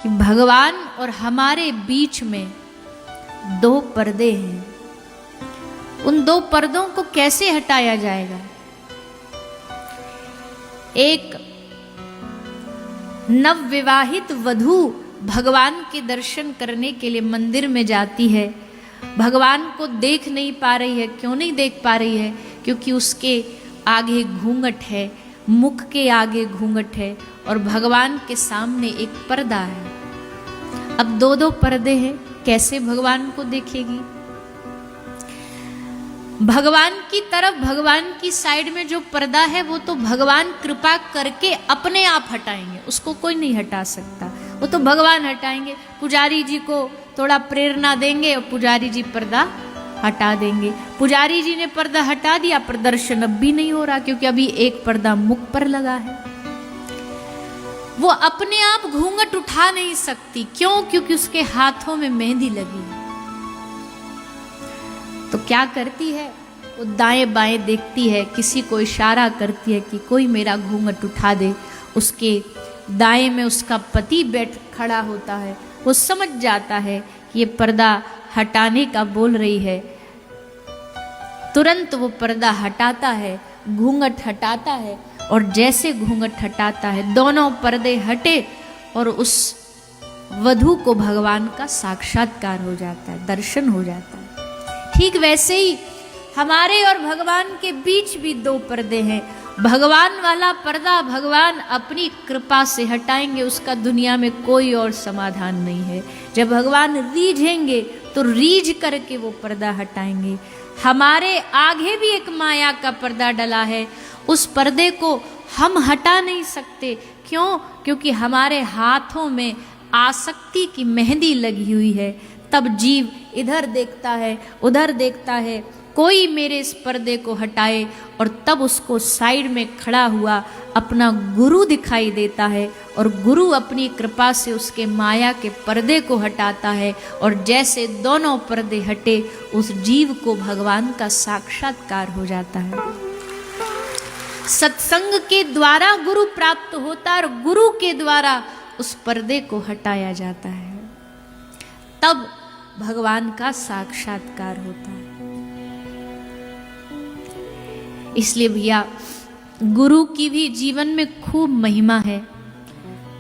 कि भगवान और हमारे बीच में दो पर्दे हैं, उन दो पर्दों को कैसे हटाया जाएगा। एक नवविवाहित वधू भगवान के दर्शन करने के लिए मंदिर में जाती है, भगवान को देख नहीं पा रही है। क्यों नहीं देख पा रही है? क्योंकि उसके आगे घूंघट है, मुख के आगे घूंघट है और भगवान के सामने एक पर्दा है। अब दो दो पर्दे हैं, कैसे भगवान को देखेगी? भगवान की तरफ, भगवान की साइड में जो पर्दा है वो तो भगवान कृपा करके अपने आप हटाएंगे, उसको कोई नहीं हटा सकता, वो तो भगवान हटाएंगे। पुजारी जी को थोड़ा प्रेरणा देंगे और पुजारी जी पर्दा हटा देंगे। पुजारी जी ने पर्दा हटा दिया पर दर्शन अब भी नहीं हो रहा, क्योंकि अभी एक पर्दा मुख पर लगा है। वो अपने आप घूंघट उठा नहीं सकती। क्यों? क्योंकि उसके हाथों में मेहंदी लगी है। तो क्या करती है? वो दाएं बाएं देखती है, किसी को इशारा करती है कि कोई मेरा घूंघट उठा दे। उसके दाएं में उसका पति बैठ खड़ा होता है, वो समझ जाता है कि ये पर्दा हटाने का बोल रही है। तुरंत वो पर्दा हटाता है, घूंघट हटाता है और जैसे घूंघट हटाता है दोनों पर्दे हटे और उस वधू को भगवान का साक्षात्कार हो जाता है, दर्शन हो जाता है। ठीक वैसे ही हमारे और भगवान के बीच भी दो पर्दे हैं। भगवान वाला पर्दा भगवान अपनी कृपा से हटाएंगे, उसका दुनिया में कोई और समाधान नहीं है। जब भगवान रीझेंगे तो रीझ करके वो पर्दा हटाएंगे। हमारे आगे भी एक माया का पर्दा डला है, उस पर्दे को हम हटा नहीं सकते। क्यों? क्योंकि हमारे हाथों में आसक्ति की मेहंदी लगी हुई है। तब जीव इधर देखता है, उधर देखता है, कोई मेरे इस पर्दे को हटाए, और तब उसको साइड में खड़ा हुआ अपना गुरु दिखाई देता है और गुरु अपनी कृपा से उसके माया के पर्दे को हटाता है। और जैसे दोनों पर्दे हटे उस जीव को भगवान का साक्षात्कार हो जाता है। सत्संग के द्वारा गुरु प्राप्त होता है और गुरु के द्वारा उस पर्दे को हटाया जाता है, तब भगवान का साक्षात्कार होता है। इसलिए भैया गुरु की भी जीवन में खूब महिमा है,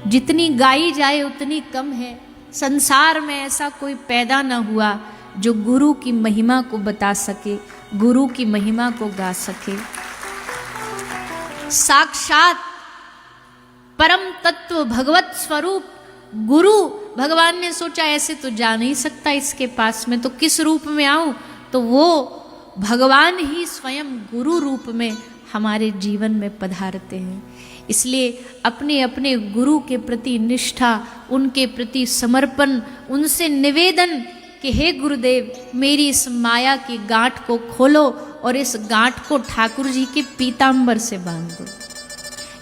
जितनी गाई जाए उतनी कम है। संसार में ऐसा कोई पैदा ना हुआ जो गुरु की महिमा को बता सके, गुरु की महिमा को गा सके। साक्षात परम तत्व भगवत स्वरूप गुरु, भगवान ने सोचा ऐसे तो जा नहीं सकता इसके पास में, तो किस रूप में आऊं? तो वो भगवान ही स्वयं गुरु रूप में हमारे जीवन में पधारते हैं। इसलिए अपने अपने गुरु के प्रति निष्ठा, उनके प्रति समर्पण, उनसे निवेदन कि हे गुरुदेव मेरी इस माया की गांठ को खोलो और इस गांठ को ठाकुर जी के पीतांबर से बांध दो।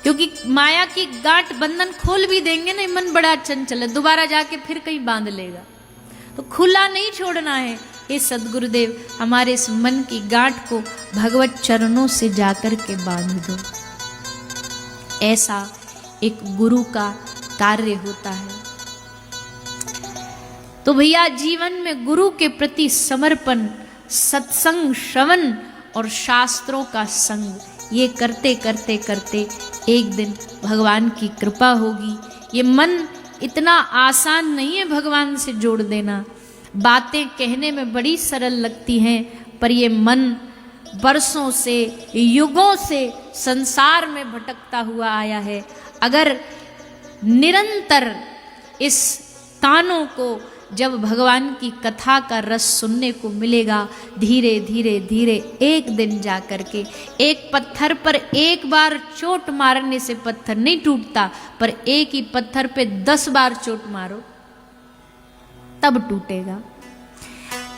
क्योंकि माया की गांठ बंधन खोल भी देंगे ना, मन बड़ा चंचल है, दोबारा जाके फिर कहीं बांध लेगा, तो खुला नहीं छोड़ना है। हे सदगुरुदेव हमारे इस मन की गांठ को भगवत चरणों से जाकर के बांध दो। ऐसा एक गुरु का कार्य होता है। तो भैया जीवन में गुरु के प्रति समर्पण, सत्संग, श्रवण और शास्त्रों का संग, ये करते करते करते एक दिन भगवान की कृपा होगी। ये मन इतना आसान नहीं है भगवान से जोड़ देना। बातें कहने में बड़ी सरल लगती हैं, पर ये मन बरसों से, युगों से संसार में भटकता हुआ आया है। अगर निरंतर इस कानों को जब भगवान की कथा का रस सुनने को मिलेगा, धीरे धीरे धीरे एक दिन जा करके, एक पत्थर पर एक बार चोट मारने से पत्थर नहीं टूटता, पर एक ही पत्थर पे 10 बार चोट मारो तब टूटेगा।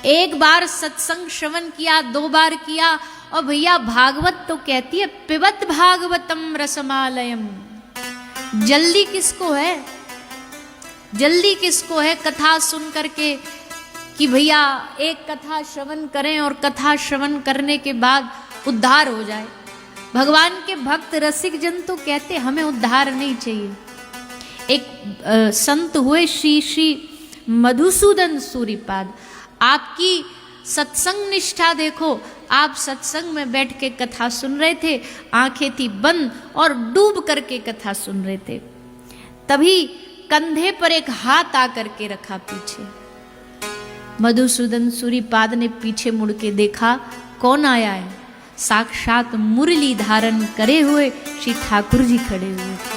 एक बार सत्संग श्रवण किया, 2 बार किया, और भैया भागवत तो कहती है पिबत भागवतम रसमालयम। जल्दी किसको है? जल्दी किसको है कथा सुन करके कि भैया एक कथा श्रवण करें और कथा श्रवण करने के बाद उद्धार हो जाए। भगवान के भक्त रसिक जन तो कहते हमें उद्धार नहीं चाहिए, एक संत हुए श्री श्री मधुसूदन सूरिपाद। आपकी सत्संग निष्ठा देखो, आप सत्संग में बैठ के कथा सुन रहे थे, आंखें थी बंद और डूब करके कथा सुन रहे थे। तभी कंधे पर एक हाथ आकर के रखा पीछे। मधुसूदन सूरिपाद ने पीछे मुड़ के देखा, कौन आया है? साक्षात मुरली धारण करे हुए श्री ठाकुर जी खड़े हुए।